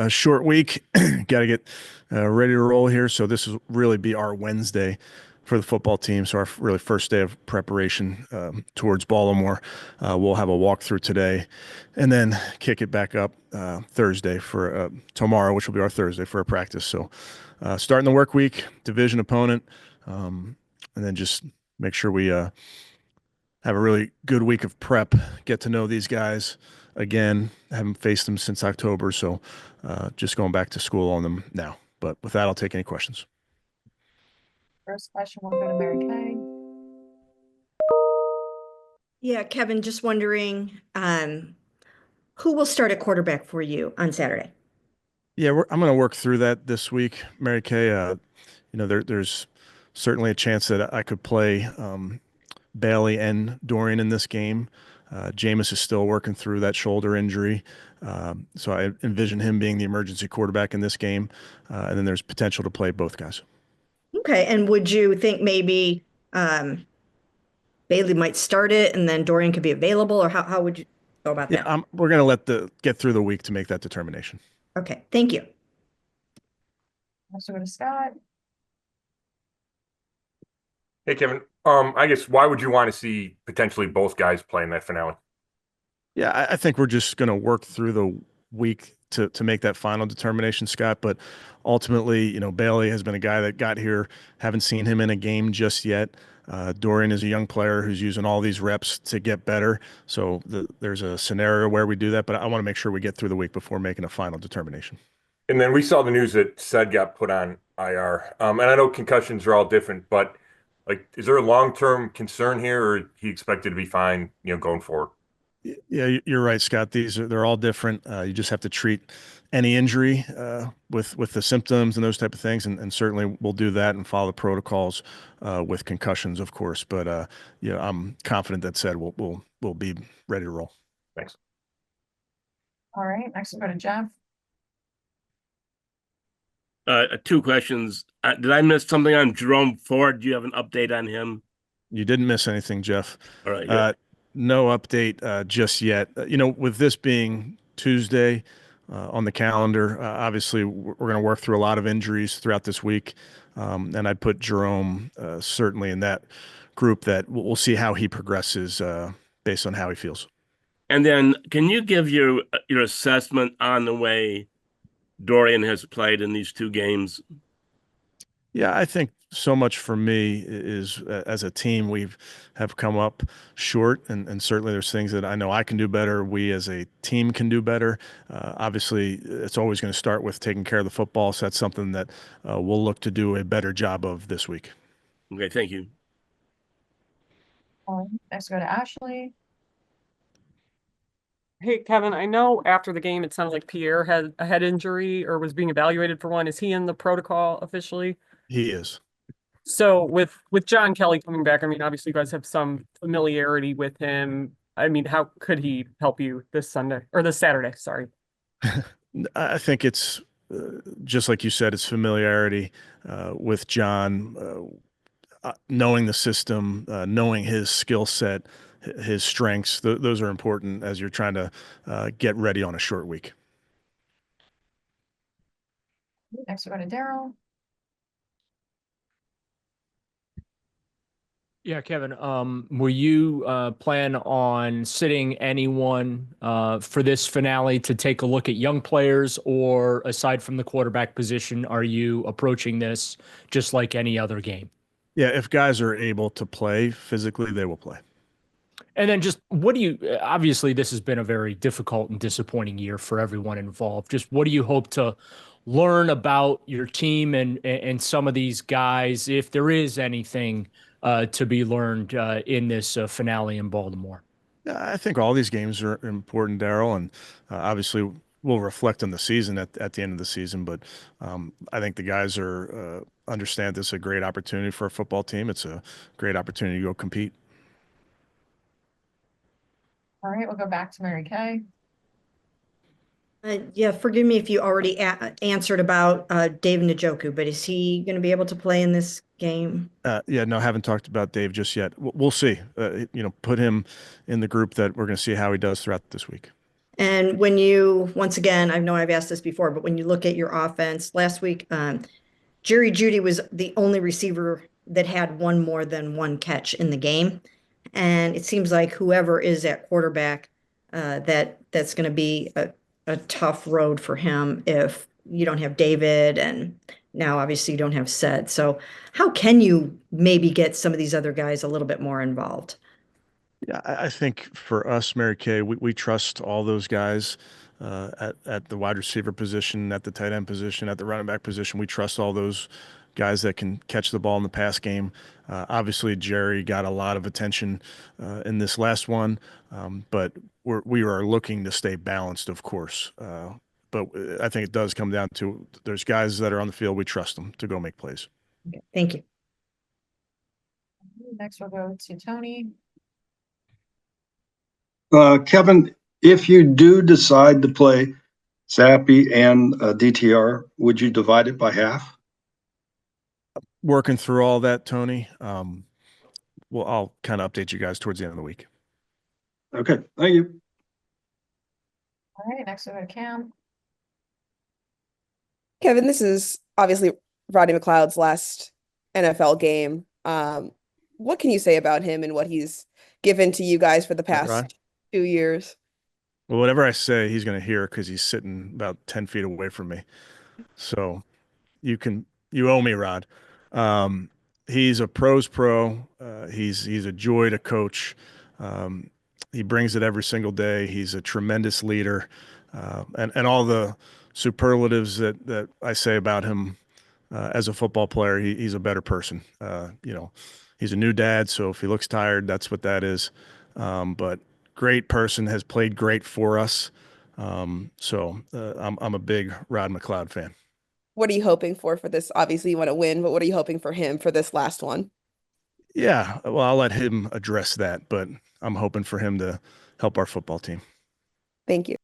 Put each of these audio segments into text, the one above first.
Short week. Got to get ready to roll here. So this will really be our Wednesday for the football team. So our really first day of preparation towards Baltimore. We'll have a walkthrough today, and then kick it back up Thursday for tomorrow, which will be our Thursday for a practice. So starting the work week, division opponent, and then just make sure we have a really good week of prep, get to know these guys again. Haven't faced them since October, so just going back to school on them now. But with that, I'll take any questions. First question will go to Mary Kay. Yeah, Kevin, just wondering, who will start at quarterback for you on Saturday? Yeah, I'm going to work through that this week, Mary Kay. There's certainly a chance that I could play Bailey and Dorian in this game. Jameis is still working through that shoulder injury. So I envision him being the emergency quarterback in this game. And then there's potential to play both guys. Okay, and would you think maybe Bailey might start it and then Dorian could be available, or how would you go about Yeah, that? we're going to get through the week to make that determination. Okay, thank you. Also go to Scott. Hey, Kevin. I guess why would you want to see potentially both guys play in that finale? Yeah, I think we're just going to work through the week to make that final determination, Scott. But ultimately, Bailey has been a guy that got here. Haven't seen him in a game just yet. Dorian is a young player who's using all these reps to get better. So there's a scenario where we do that, but I want to make sure we get through the week before making a final determination. And then we saw the news that Said got put on IR. And I know concussions are all different, but is there a long-term concern here, or he expected to be fine, going forward? Yeah, you're right, Scott. They're all different. You just have to treat any injury with the symptoms and those type of things, and certainly we'll do that and follow the protocols with concussions, of course. But I'm confident that said we'll be ready to roll. Thanks. All right, next we'll go to Jeff. Two questions. Did I miss something on Jerome Ford? Do you have an update on him? You didn't miss anything, Jeff. All right. Yeah. No update just yet. With this being Tuesday on the calendar, obviously we're going to work through a lot of injuries throughout this week. And I'd put Jerome certainly in that group that we'll see how he progresses based on how he feels. And then can you give your assessment on the way Dorian has played in these two games? Yeah, I think so much for me is as a team, have come up short, and certainly there's things that I know I can do better. We as a team can do better. Obviously, it's always going to start with taking care of the football. So that's something that we'll look to do a better job of this week. Okay, thank you. Next we'll go to Ashley. Hey, Kevin, I know after the game, it sounded like Pierre had a head injury or was being evaluated for one. Is he in the protocol officially? He is. So with John Kelly coming back, I mean, obviously you guys have some familiarity with him. I mean, how could he help you this Sunday or this Saturday? Sorry. I think it's just like you said, it's familiarity with John, knowing the system, knowing his skill set, his strengths. Those are important as you're trying to get ready on a short week. Next we'll go to Daryl. Yeah, Kevin, will you plan on sitting anyone for this finale to take a look at young players, or aside from the quarterback position, are you approaching this just like any other game? Yeah, if guys are able to play physically, they will play. And then just obviously this has been a very difficult and disappointing year for everyone involved. Just what do you hope to learn about your team and some of these guys, if there is anything to be learned in this finale in Baltimore? I think all these games are important, Daryl, and obviously we'll reflect on the season at the end of the season. But I think the guys understand this is a great opportunity for a football team. It's a great opportunity to go compete. All right, we'll go back to Mary Kay. Yeah, forgive me if you already answered about Dave Njoku, but is he going to be able to play in this game? Yeah, no, haven't talked about Dave just yet. We'll see. Put him in the group that we're going to see how he does throughout this week. And when you, once again, I know I've asked this before, but when you look at your offense, last week, Jerry Jeudy was the only receiver that had one more than one catch in the game. And it seems like whoever is at quarterback, that's going to be a tough road for him if you don't have David, and now obviously you don't have Sed. So how can you maybe get some of these other guys a little bit more involved? Yeah, I think for us, Mary Kay, we trust all those guys at the wide receiver position, at the tight end position, at the running back position. We trust all those guys that can catch the ball in the pass game. Obviously, Jerry got a lot of attention in this last one, but we are looking to stay balanced, of course. But I think it does come down to there's guys that are on the field. We trust them to go make plays. Okay, thank you. Next we'll go to Tony. Kevin, if you do decide to play Zappy and DTR, would you divide it by half? Working through all that, Tony. Well, I'll kind of update you guys towards the end of the week. Okay, thank you. All right, next we'll go to Cam. Kevin, this is obviously Rodney McLeod's last NFL game. What can you say about him and what he's given to you guys for the Right, past Rod? 2 years? Well, whatever I say, he's going to hear because he's sitting about 10 feet away from me. So you owe me, Rod. He's a pro's pro. He's a joy to coach. He brings it every single day. He's a tremendous leader. And all the superlatives that I say about him as a football player, he's a better person. He's a new dad, so if he looks tired, that's what that is. But great person, has played great for us. I'm a big Rod McLeod fan. What are you hoping for this? Obviously, you want to win, but what are you hoping for him for this last one? Yeah, well, I'll let him address that, but I'm hoping for him to help our football team. Thank you.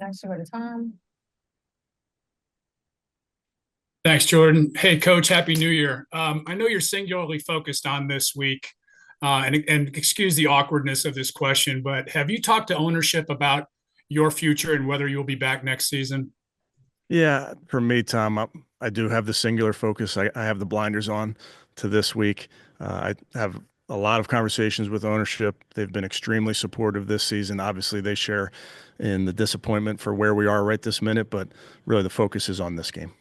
Next we'll go to Tom. Thanks, Jordan. Hey, Coach, Happy New Year. I know you're singularly focused on this week, and excuse the awkwardness of this question, but have you talked to ownership about your future and whether you'll be back next season? Yeah, for me, Tom, I do have the singular focus. I have the blinders on to this week. I have a lot of conversations with ownership. They've been extremely supportive this season. Obviously, they share in the disappointment for where we are right this minute, but really the focus is on this game.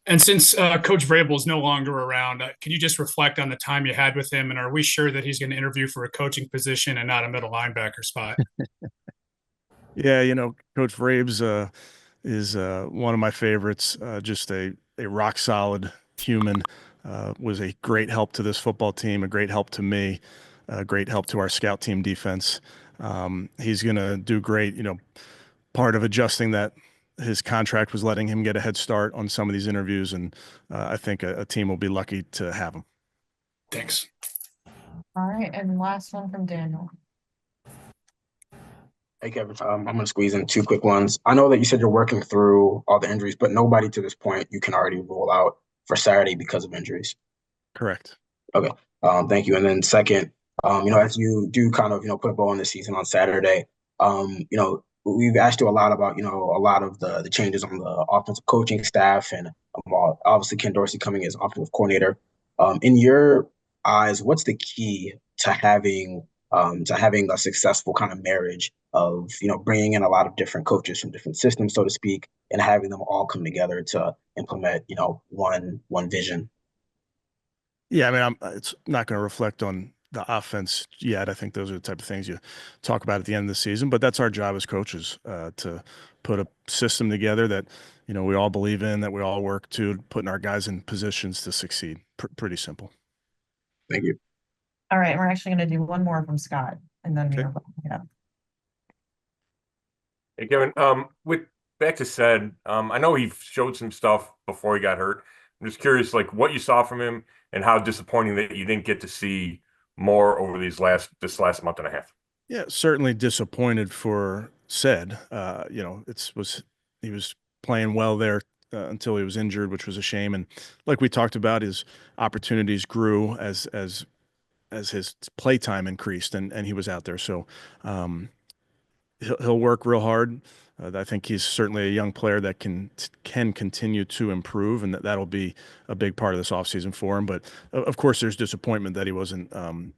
And since Coach Vrabel is no longer around, can you just reflect on the time you had with him? And are we sure that he's going to interview for a coaching position and not a middle linebacker spot? Yeah, Coach Vrabes is one of my favorites. Just a rock solid human. Was a great help to this football team, a great help to me, a great help to our scout team defense. He's going to do great. Part of adjusting that his contract was letting him get a head start on some of these interviews, and I think a team will be lucky to have him. Thanks. All right, and last one from Daniel. Hey, Kevin, I'm going to squeeze in two quick ones. I know that you said you're working through all the injuries, but nobody to this point you can already rule out for Saturday because of injuries. Correct. Okay. Thank you. And then second, as you do kind of, put a bow on the season on Saturday, we've asked you a lot about, a lot of the changes on the offensive coaching staff and obviously Ken Dorsey coming as offensive coordinator. In your eyes, what's the key to having a successful kind of marriage of, bringing in a lot of different coaches from different systems, so to speak, and having them all come together to implement, one vision? Yeah, I mean, it's not going to reflect on the offense yet. I think those are the type of things you talk about at the end of the season, but that's our job as coaches, to put a system together that, we all believe in, that we all work to, putting our guys in positions to succeed. Pretty simple. Thank you. All right, we're actually going to do one more from Scott, and then Okay. we're wrapping up. Hey, Kevin, with back to Sed, I know he showed some stuff before he got hurt. I'm just curious, like what you saw from him and how disappointing that you didn't get to see more over this last month and a half. Yeah, certainly disappointed for Sed. He was playing well there until he was injured, which was a shame. And like we talked about, his opportunities grew as his play time increased and he was out there. So he'll work real hard. I think he's certainly a young player that can continue to improve, and that'll be a big part of this offseason for him. But of course, there's disappointment that he wasn't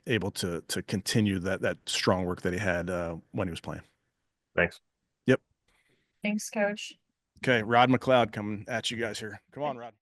able to continue that strong work that he had when he was playing. Thanks. Yep. Thanks, Coach. Okay, Rod McLeod coming at you guys here. Come on, Rod.